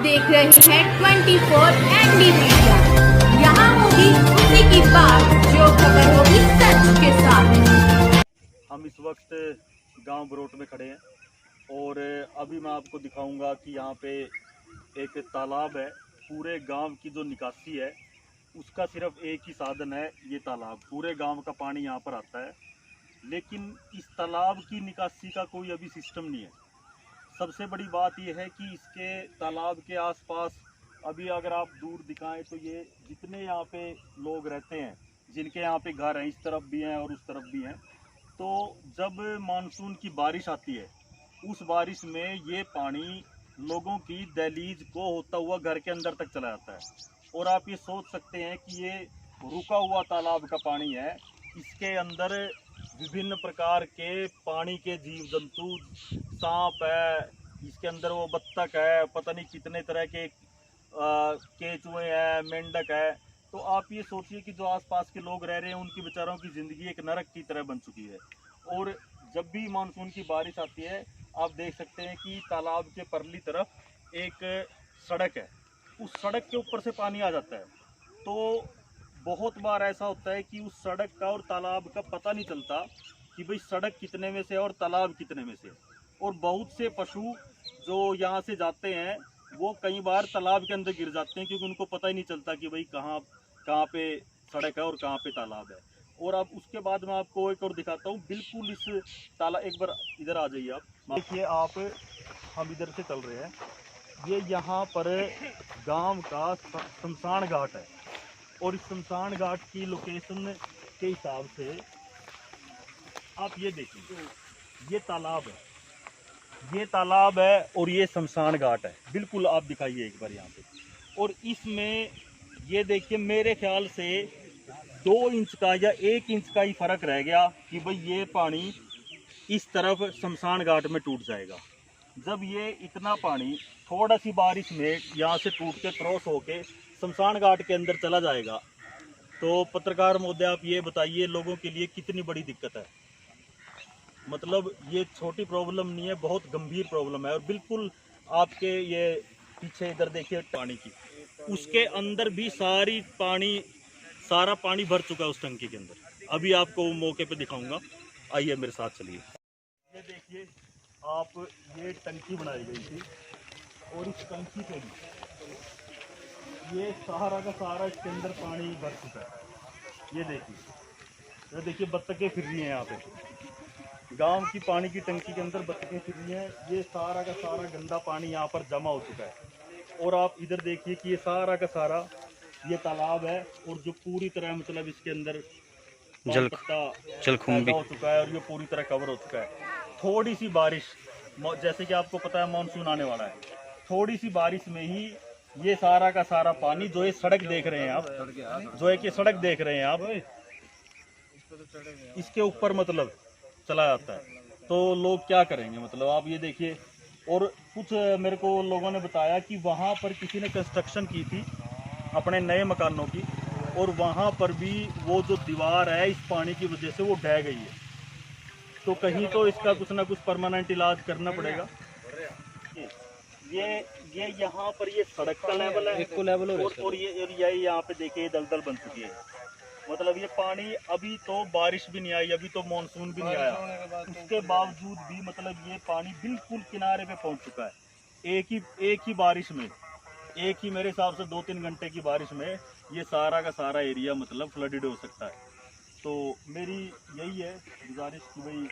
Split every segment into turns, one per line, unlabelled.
देख रहे हैं 24 एनडी मीडिया। यहाँ होगी उसी की बात जो खबर होगी सच के साथ।
हम इस वक्त गांव बरोट में खड़े हैं और अभी मैं आपको दिखाऊंगा कि यहाँ पे एक तालाब है। पूरे गांव की जो निकासी है उसका सिर्फ एक ही साधन है, ये तालाब। पूरे गांव का पानी यहाँ पर आता है, लेकिन इस तालाब की निकासी का कोई अभी सिस्टम नहीं है। सबसे बड़ी बात यह है कि इसके तालाब के आसपास अभी अगर आप दूर दिखाएं तो ये जितने यहाँ पे लोग रहते हैं, जिनके यहाँ पे घर हैं, इस तरफ भी हैं और उस तरफ भी हैं, तो जब मानसून की बारिश आती है उस बारिश में ये पानी लोगों की दहलीज को होता हुआ घर के अंदर तक चला जाता है। और आप ये सोच सकते हैं कि ये रुका हुआ तालाब का पानी है, इसके अंदर विभिन्न प्रकार के पानी के जीव जंतु, सांप है, इसके अंदर वो बत्तख है, पता नहीं कितने तरह के केचुए हैं, मेंढक है। तो आप ये सोचिए कि जो आसपास के लोग रह रहे हैं उनकी बेचारों की ज़िंदगी एक नरक की तरह बन चुकी है। और जब भी मानसून की बारिश आती है आप देख सकते हैं कि तालाब के परली तरफ एक सड़क है, उस सड़क के ऊपर से पानी आ जाता है। तो बहुत बार ऐसा होता है कि उस सड़क का और तालाब का पता नहीं चलता कि भाई सड़क कितने में से और तालाब कितने में से। और बहुत से पशु जो यहाँ से जाते हैं वो कई बार तालाब के अंदर गिर जाते हैं, क्योंकि उनको पता ही नहीं चलता कि भाई कहाँ पे सड़क है और कहाँ पे तालाब है। और अब उसके बाद मैं आपको एक और दिखाता हूँ, बिल्कुल इस तालाब, एक बार इधर आ जाइए आप, देखिए आप, हम इधर से चल रहे हैं, ये यहाँ पर गांव का शमशान घाट है। और इस शमशान घाट की लोकेशन के हिसाब से आप ये देखिए, ये तालाब है और ये शमशान घाट है। बिल्कुल आप दिखाइए एक बार यहाँ पे। और इसमें ये देखिए, मेरे ख्याल से 2 इंच का या 1 इंच का ही फर्क रह गया कि भाई ये पानी इस तरफ शमशान घाट में टूट जाएगा। जब ये इतना पानी थोड़ा सी बारिश में यहाँ से टूट के क्रॉस होके शमशान घाट के अंदर चला जाएगा, तो पत्रकार महोदय आप ये बताइए लोगों के लिए कितनी बड़ी दिक्कत है। मतलब ये छोटी प्रॉब्लम नहीं है, बहुत गंभीर प्रॉब्लम है। और बिल्कुल आपके ये पीछे इधर देखिए पानी की, उसके अंदर भी सारा पानी भर चुका है उस टंकी के अंदर। अभी आपको मौके पे दिखाऊंगा, आइए मेरे साथ चलिए। ये देखिए आप, ये टंकी बनाई गई थी और इस टंकी पे भी ये सारा का सारा इसके अंदर पानी भर चुका है। ये देखिए बत्तखें फिर रही हैं यहाँ पे, गांव की पानी की टंकी के अंदर बत्तखें फिर रही हैं। ये सारा का सारा गंदा पानी यहाँ पर जमा हो चुका है। और आप इधर देखिए कि ये सारा का सारा ये तालाब है, और जो पूरी तरह मतलब इसके अंदर जल हो चुका है और ये पूरी तरह कवर हो चुका है। थोड़ी सी बारिश, जैसे कि आपको पता है मानसून आने वाला है, थोड़ी सी बारिश में ही ये सारा का सारा पानी, जो ये सड़क देख रहे हैं आप, इसके ऊपर मतलब चला जाता है। तो लोग क्या करेंगे, मतलब आप ये देखिए। और कुछ मेरे को लोगों ने बताया कि वहाँ पर किसी ने कंस्ट्रक्शन की थी अपने नए मकानों की, और वहाँ पर भी वो जो दीवार है इस पानी की वजह से वो ढह गई है। तो कहीं तो इसका कुछ ना कुछ परमानेंट इलाज करना पड़ेगा। ये यहाँ पर ये सड़क का लेवल है, और ये यहाँ पे देखिए दलदल बन चुकी है। मतलब ये पानी, अभी तो बारिश भी नहीं आई, अभी तो मानसून भी नहीं आया, उसके बावजूद भी मतलब ये पानी बिल्कुल किनारे पे पहुंच चुका है। एक ही बारिश में, एक ही मेरे हिसाब से 2-3 घंटे की बारिश में ये सारा का सारा एरिया मतलब फ्लडेड हो सकता है। तो मेरी यही है गुजारिश कि भाई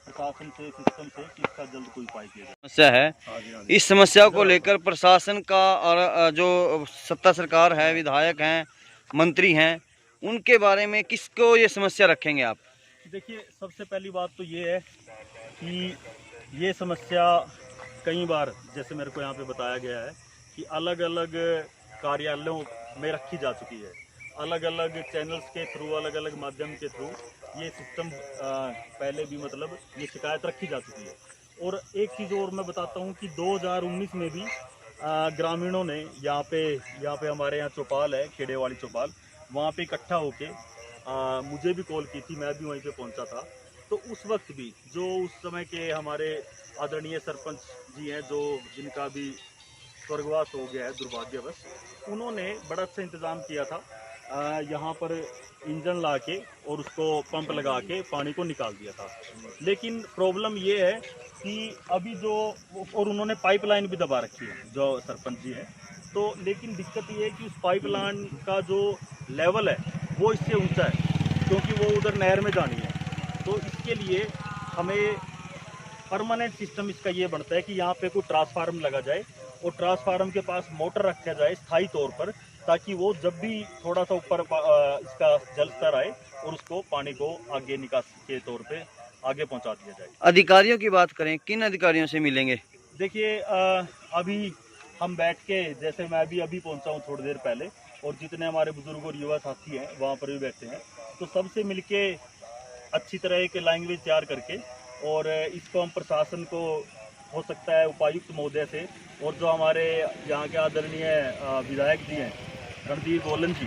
प्रशासन से, सिस्टम से कि इसका जल्द कोई उपाय किया जाए।
समस्या है, इस समस्या को लेकर प्रशासन का और जो सत्ता सरकार है, विधायक हैं, मंत्री हैं, उनके बारे में किसको ये समस्या रखेंगे आप?
देखिए सबसे पहली बात तो ये है कि ये समस्या कई बार, जैसे मेरे को यहाँ पे बताया गया है कि अलग अलग कार्यालयों में रखी जा चुकी है, अलग अलग चैनल्स के थ्रू, अलग अलग माध्यम के थ्रू ये सिस्टम पहले भी मतलब ये शिकायत रखी जा चुकी है। और एक चीज़ और मैं बताता हूँ कि 2019 में भी ग्रामीणों ने यहाँ पे हमारे यहाँ चौपाल है, खेड़ेवाली चौपाल, वहाँ पे इकट्ठा होके मुझे भी कॉल की थी, मैं भी वहीं पे पहुँचा था। तो उस वक्त भी जो उस समय के हमारे आदरणीय सरपंच जी हैं, जो जिनका भी स्वर्गवास हो गया है दुर्भाग्यवश, उन्होंने बड़ा अच्छा इंतज़ाम किया था। यहाँ पर इंजन ला के और उसको पंप लगा के पानी को निकाल दिया था। लेकिन प्रॉब्लम ये है कि अभी जो, और उन्होंने पाइपलाइन भी दबा रखी है जो सरपंच जी हैं, तो लेकिन दिक्कत ये है कि उस पाइपलाइन का जो लेवल है वो इससे ऊंचा है, क्योंकि वो उधर नहर में जानी है। तो इसके लिए हमें परमानेंट सिस्टम इसका ये बनता है कि यहाँ पे कोई ट्रांसफार्मर लगा जाए और ट्रांसफार्मर के पास मोटर रखा जाए स्थायी तौर पर, ताकि वो जब भी थोड़ा सा ऊपर इसका जल स्तर आए और उसको पानी को आगे निकासी के तौर पे आगे पहुंचा दिया जाए।
अधिकारियों की बात करें, किन अधिकारियों से मिलेंगे?
देखिए अभी हम बैठ के, जैसे मैं भी अभी पहुंचा हूँ थोड़ी देर पहले, और जितने हमारे बुजुर्ग और युवा साथी हैं वहाँ पर भी बैठे हैं, तो सबसे मिलके अच्छी तरह एक लैंग्वेज तैयार करके, और इसको हम प्रशासन को, हो सकता है उपायुक्त महोदय से, और जो हमारे यहाँ के आदरणीय विधायक जी हैं रणधीर गोलन जी,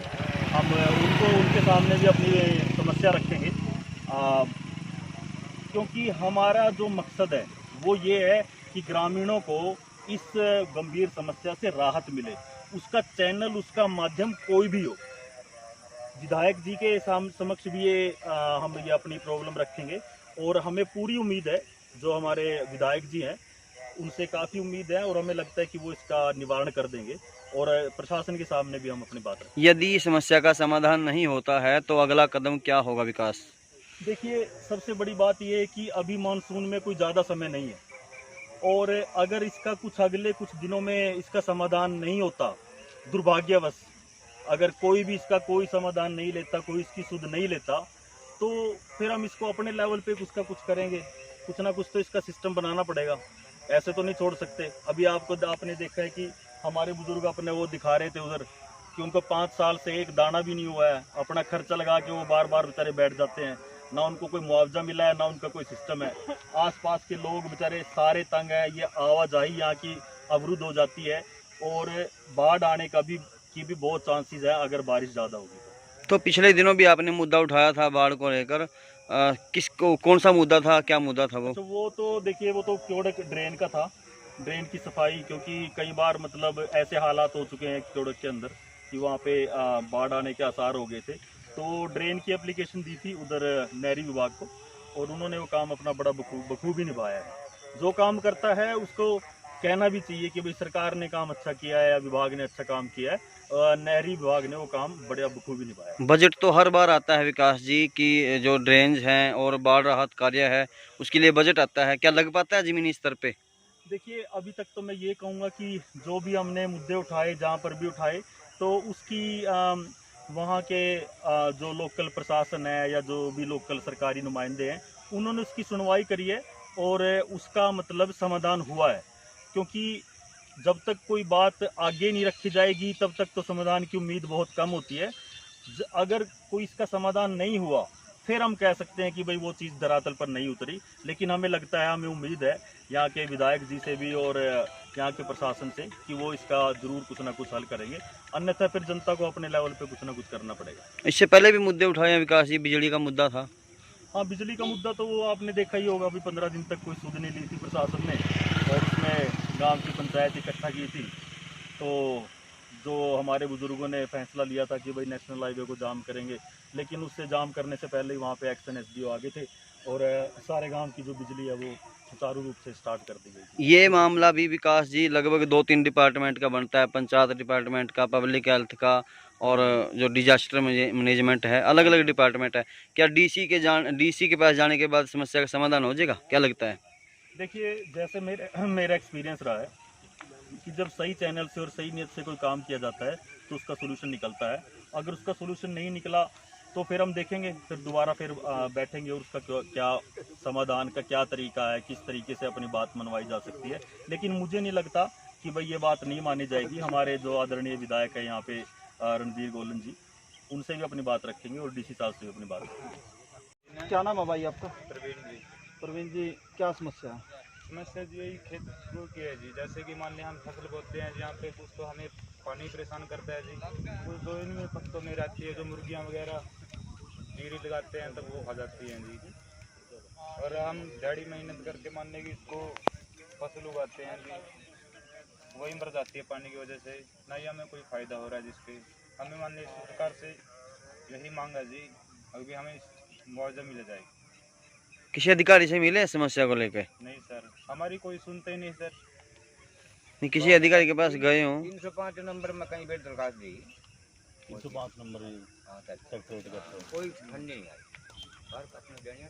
हम उनके सामने भी अपनी समस्या रखेंगे। क्योंकि हमारा जो मकसद है वो ये है कि ग्रामीणों को इस गंभीर समस्या से राहत मिले। उसका चैनल, उसका माध्यम कोई भी हो। विधायक जी के समक्ष भी हम ये अपनी प्रॉब्लम रखेंगे, और हमें पूरी उम्मीद है, जो हमारे विधायक जी हैं उनसे काफ़ी उम्मीद है, और हमें लगता है कि वो इसका निवारण कर देंगे, और प्रशासन के सामने भी हम अपनी बात रखेंगे।
यदि समस्या का समाधान नहीं होता है तो अगला कदम क्या होगा विकास?
देखिए, सबसे बड़ी बात यह है कि अभी मानसून में कोई ज़्यादा समय नहीं है, और अगर इसका अगले कुछ दिनों में इसका समाधान नहीं होता, दुर्भाग्यवश अगर कोई भी इसका कोई समाधान नहीं लेता, कोई इसकी सुध नहीं लेता, तो फिर हम इसको अपने लेवल पे कुछ करेंगे। कुछ ना कुछ तो इसका सिस्टम बनाना पड़ेगा, ऐसे तो नहीं छोड़ सकते। अभी आपने देखा है कि हमारे बुजुर्ग अपने वो दिखा रहे थे उधर कि उनको 5 साल से एक दाना भी नहीं हुआ है, अपना खर्चा लगा के वो बार बार बेचारे बैठ जाते हैं, ना उनको कोई मुआवजा मिला है, ना उनका कोई सिस्टम है। आसपास के लोग बेचारे सारे तंग हैं, ये आवाजाही यहाँ की अवरुद्ध हो जाती है, और बाढ़ आने का भी बहुत चांसेस है अगर बारिश ज़्यादा होगी।
तो पिछले दिनों भी आपने मुद्दा उठाया था बाढ़ को लेकर, कौन सा मुद्दा था, क्या मुद्दा था वो?
तो वो तो देखिए, वो तो क्योड़क ड्रेन का था, ड्रेन की सफाई, क्योंकि कई बार मतलब ऐसे हालात हो चुके हैं क्योड़क के अंदर कि वहाँ पे बाढ़ आने के आसार हो गए थे। तो ड्रेन की एप्लीकेशन दी थी उधर नहरी विभाग को, और उन्होंने वो काम अपना बड़ा बखूबी निभाया है। जो काम करता है उसको कहना भी चाहिए कि भाई सरकार ने काम अच्छा किया है या विभाग ने अच्छा काम किया है। नहरी विभाग ने वो काम बड़ा बखूबी निभाया है।
बजट तो हर बार आता है विकास जी की, जो ड्रेन्स हैं और बाढ़ राहत कार्य है उसके लिए बजट आता है, क्या लग पाता है जमीनी स्तर पे?
देखिए, अभी तक तो मैं ये कहूँगा कि जो भी हमने मुद्दे उठाए, जहाँ पर भी उठाए, तो उसकी वहाँ के जो लोकल प्रशासन है या जो भी लोकल सरकारी नुमाइंदे हैं, उन्होंने उसकी सुनवाई करी है, और उसका मतलब समाधान हुआ है। क्योंकि जब तक कोई बात आगे नहीं रखी जाएगी तब तक तो समाधान की उम्मीद बहुत कम होती है। अगर कोई इसका समाधान नहीं हुआ, फिर हम कह सकते हैं कि भाई वो चीज़ धरातल पर नहीं उतरी। लेकिन हमें लगता है, हमें उम्मीद है यहाँ के विधायक जी से भी और यहाँ के प्रशासन से कि वो इसका जरूर कुछ ना कुछ हल करेंगे, अन्यथा फिर जनता को अपने लेवल पे कुछ ना कुछ करना पड़ेगा।
इससे पहले भी मुद्दे उठाए हैं विकास जी, बिजली का मुद्दा था।
हाँ, बिजली का मुद्दा तो वो आपने देखा ही होगा, अभी 15 दिन तक कोई सुध नहीं ली थी प्रशासन ने, और उसमें गाँव की पंचायत इकट्ठा की थी। तो जो हमारे बुजुर्गों ने फैसला लिया था कि भाई नेशनल हाईवे को जाम करेंगे, लेकिन उससे जाम करने से पहले ही वहाँ पे एक्शन एसडीओ आगे थे, और सारे गांव की जो बिजली है वो सुचारू रूप से स्टार्ट कर दी गई।
ये मामला भी विकास जी लगभग 2-3 डिपार्टमेंट का बनता है, पंचायत डिपार्टमेंट का, पब्लिक हेल्थ का, और जो डिजास्टर मैनेजमेंट है, अलग अलग डिपार्टमेंट है। क्या डीसी के पास जाने के बाद समस्या का समाधान हो जाएगा, क्या लगता है?
देखिए, जैसे मेरा एक्सपीरियंस रहा है कि जब सही चैनल से और सही नीयत से कोई काम किया जाता है तो उसका सोल्यूशन निकलता है। अगर उसका सोल्यूशन नहीं निकला तो फिर हम देखेंगे, फिर दोबारा फिर बैठेंगे और उसका क्या समाधान का क्या तरीका है, किस तरीके से अपनी बात मनवाई जा सकती है। लेकिन मुझे नहीं लगता कि भाई ये बात नहीं मानी जाएगी। हमारे जो आदरणीय विधायक है यहाँ पे रणधीर गोलन जी, उनसे भी अपनी बात रखेंगे और डीसी साहब से भी अपनी बात रखेंगे।
क्या नाम है भाई आपका?
प्रवीण जी।
प्रवीण जी, क्या समस्या है?
समस्या जी यही खेत की है जी। जैसे कि मान लिया हम फसल बोते हैं जहाँ पे, कुछ तो हमें पानी परेशान करता है जी, कुछ तो इनमें फसलों में रहती है, जो मुर्गियाँ वगैरह जीरी लगाते हैं तब वो खा जाती हैं जी। और हम दिहाड़ी मेहनत करके मान लें कि इसको फसल उगाते हैं जी, वही मर जाती है पानी की वजह से, ना ही हमें कोई फ़ायदा हो रहा है जिसके। हमें माननीय सरकार से यही मांग है जी, अभी हमें मुआवजा मिल जाए।
किसी अधिकारी से मिले इस समस्या को लेकर?
नहीं सर, हमारी कोई सुनते ही नहीं सर।
नहीं, किसी अधिकारी के पास गए हो?
305 नंबर में कहीं पर दरखास्त दी,
305 नंबर
हाँ सर,
सेक्रेटरी करते हैं।
कोई फंड नहीं आई। बार बार में देनी है।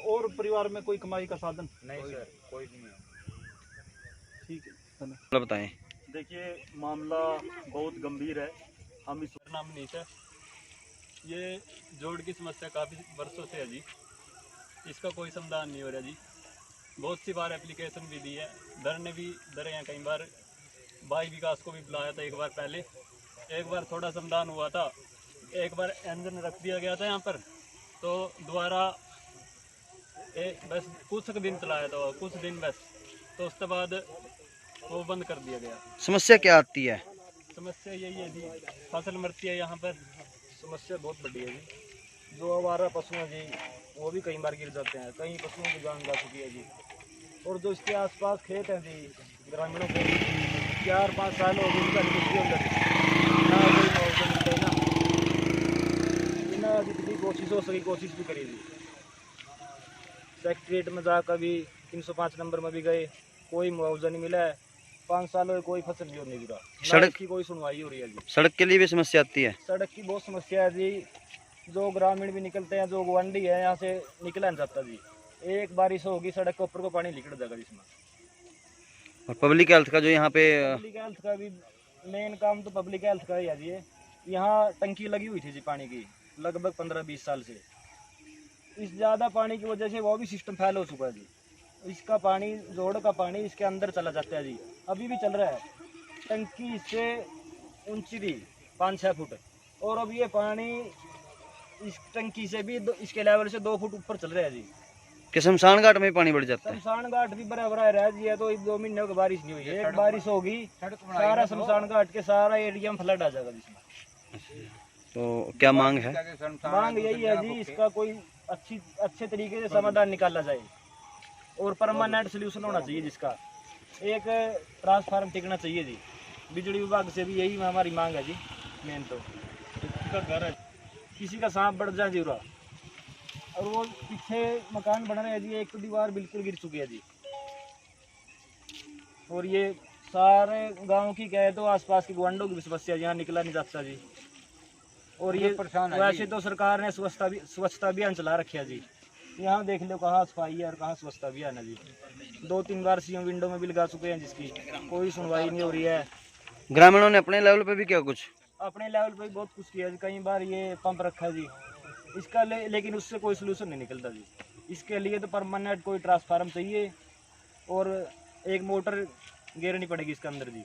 और परिवार में कोई कमाई का साधन?
नहीं सर, कोई नहीं है।
ठीक है, धन्यवाद।
मतलब बताएं।
देखिए मामला बहुत गंभीर है। हम इस
मेरा नाम नीता है। ये जोड़ की समस्या काफ़ी वर्षों से है जी, इसका कोई समाधान नहीं हो रहा जी। बहुत सी बार एप्लीकेशन भी दी है, धरने भी धरे हैं, कई बार भाई विकास को भी बुलाया था एक बार पहले। एक बार थोड़ा समाधान हुआ था, एक बार इंजन रख दिया गया था यहाँ पर, तो दोबारा बस कुछ दिन चलाया था, कुछ दिन बस, तो उसके बाद वो बंद कर दिया गया।
समस्या क्या आती है?
समस्या यही है जी, फसल मरती है यहाँ पर।
समस्या बहुत बड़ी है जी। जो आवारा पशु हैं जी, वो भी कई बार गिर जाते हैं, कई पशुओं की जान जा चुकी है जी। और जो इसके आसपास खेत हैं जी, ग्रामीणों को 4-5 साल हो गए उनका निकली अंदर ना कोई मुआवजा मिलता है ना। बिना जितनी कोशिश हो सकी कोशिश भी करी जी, सेक्रेटरीट में जाकर भी 305 नंबर में भी गए, कोई मुआवजा नहीं मिला है। 5 साल हो कोई फसल भी नहीं गिरा,
सड़क
की कोई सुनवाई हो रही है जी।
सड़क के लिए भी समस्या आती है?
सड़क की बहुत समस्या है जी। जो ग्रामीण भी निकलते हैं, जो गुआंढी है, यहाँ से निकला नहीं जाता जी। एक बारिश होगी सड़क के ऊपर को पानी निकल जाएगा जिसमें।
और पब्लिक हेल्थ का जो यहाँ पे
पब्लिक हेल्थ का भी मेन काम तो पब्लिक हेल्थ का ही है जी। यहाँ टंकी लगी हुई थी जी पानी की लगभग 15-20 साल से। इस ज़्यादा पानी की वजह से वो भी सिस्टम फेल हो चुका है जी। इसका पानी, जोड़ का पानी इसके अंदर चला जाता है जी, अभी भी चल रहा है। टंकी इससे ऊंची थी 5-6 फुट, और अब ये पानी इस टंकी से भी इसके लेवल से 2 फुट ऊपर चल रहा है जी।
कि शमशान घाट में पानी बढ़ जाता है?
शमशान घाट भी बराबर रह जी है, तो 2 महीने की बारिश नहीं हुई है। एक बारिश होगी सारा शमशान घाट के सारा एरिया में फ्लड आ जाएगा जिसमें।
तो क्या मांग है?
मांग यही है जी, इसका कोई अच्छे तरीके से समाधान निकाला जाए और परमानेंट सोल्यूशन होना चाहिए जिसका। एक ट्रांसफार्मर टिकना चाहिए जी। बिजली विभाग से भी यही हमारी मांग है जी। मेन तो
का घर है,
किसी का सांप बढ़ जाए जीरा, और वो पीछे मकान बन रहे हैं जी, एक तो दीवार बिल्कुल गिर चुकी है जी। और ये सारे गांव की कहे तो आसपास के गुआंढों की भी समस्या, यहाँ निकला नहीं जाता जी। और ये वैसे तो सरकार ने स्वच्छता अभियान चला रखा जी। यहाँ देख लो कहाँ सफाई है और कहाँ स्वच्छता अभियान है जी। 2-3 बार सीएम विंडो में भी लगा चुके हैं जिसकी कोई सुनवाई नहीं हो रही है।
ग्रामीणों ने अपने लेवल पे भी क्या कुछ?
अपने लेवल पे बहुत कुछ किया जी। कई बार ये पंप रखा जी इसका लेकिन उससे कोई सोल्यूशन नहीं निकलता जी। इसके लिए तो परमानेंट कोई ट्रांसफार्मर चाहिए और एक मोटर गिरनी पड़ेगी इसके अंदर जी।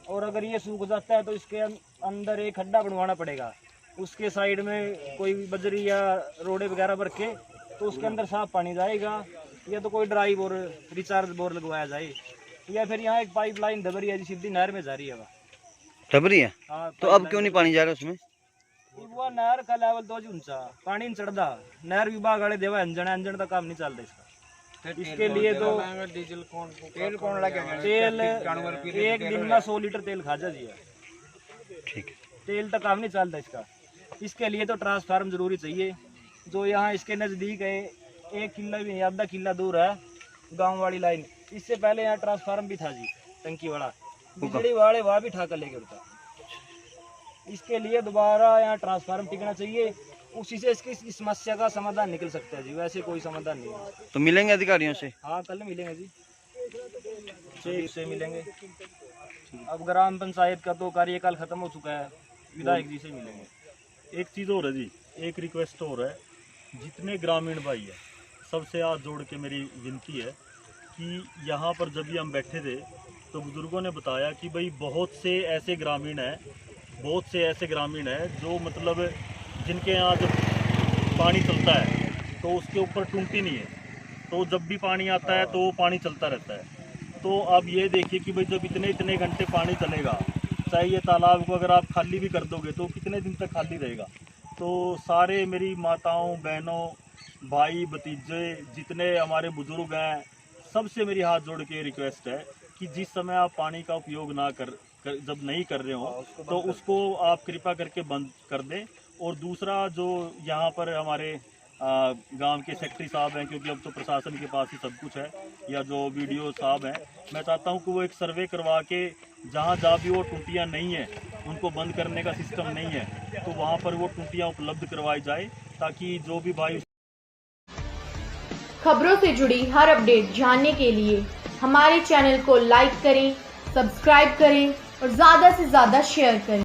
और अगर ये सूख जाता है तो इसके अंदर एक खड्डा बनवाना पड़ेगा, उसके साइड में कोई बजरी या रोड़े वगैरह भर के, तो उसके अंदर साफ पानी जाएगा। या तो कोई ड्राइव और रिचार्ज बोर लगवाया जाए, या फिर यहाँ एक पाइपलाइन दबरी है जी, सीधी नहर में जा रही है।
टबरी है?
हाँ,
तो अब क्यों नहीं पानी जा रहा उसमें?
वो नहर का लेवल तो ऊंचा पानी नहीं चढ़ता। नहर विभाग वाले देवा अंजन का काम नहीं चलता इसका। इसके लिए तो
तेल कौन लगे?
तेल एक दिन में 100 लीटर तेल खा जा जी।
ठीक है।
तेल तो काम नहीं चलता इसका। इसके लिए तो ट्रांसफार्मर जरूरी चाहिए। जो यहाँ इसके नज़दीक है, 1 किला भी आधा किला दूर है गांव वाली लाइन। इससे पहले यहाँ ट्रांसफार्मर भी था जी, टंकी वाला, बिजली वाले वहाँ भी ठाकर लेके उठा। इसके लिए दोबारा यहाँ ट्रांसफार्मर टिकना चाहिए, उसी से इसकी इस समस्या का समाधान निकल सकता है जी। वैसे कोई समाधान नहीं है।
तो मिलेंगे अधिकारियों से?
हाँ, कल मिलेंगे जी, 6 से मिलेंगे। अब ग्राम पंचायत का तो कार्यकाल खत्म हो चुका है, विधायक जी से मिलेंगे।
एक चीज़ और है जी, एक रिक्वेस्ट और है। जितने ग्रामीण भाई है सबसे हाथ जोड़ के मेरी विनती है कि यहाँ पर जब भी हम बैठे थे तो बुज़ुर्गों ने बताया कि भाई बहुत से ऐसे ग्रामीण हैं जो मतलब जिनके यहाँ जब पानी चलता है तो उसके ऊपर टूंटी नहीं है, तो जब भी पानी आता है तो वो पानी चलता रहता है। तो अब ये देखिए कि भाई जब इतने घंटे पानी चलेगा, चाहे ये तालाब को अगर आप खाली भी कर दोगे तो कितने दिन तक खाली रहेगा। तो सारे मेरी माताओं, बहनों, भाई, भतीजे, जितने हमारे बुजुर्ग हैं, सबसे मेरी हाथ जोड़ के रिक्वेस्ट है कि जिस समय आप पानी का उपयोग ना जब नहीं कर रहे हो तो उसको आप कृपया करके बंद कर दें। और दूसरा, जो यहाँ पर हमारे गांव के सेक्रेटरी साहब हैं, क्योंकि अब तो प्रशासन के पास ही सब कुछ है, या जो वीडियो साहब हैं, मैं चाहता हूँ कि वो एक सर्वे करवा के जहाँ भी वो टूटियाँ नहीं है, उनको बंद करने का सिस्टम नहीं है, तो वहाँ पर वो टूटियाँ उपलब्ध करवाई जाए, ताकि जो भी भाई
खबरों से जुड़ी हर अपडेट जानने के लिए हमारे चैनल को लाइक करें, सब्सक्राइब करें और ज़्यादा से ज़्यादा शेयर करें।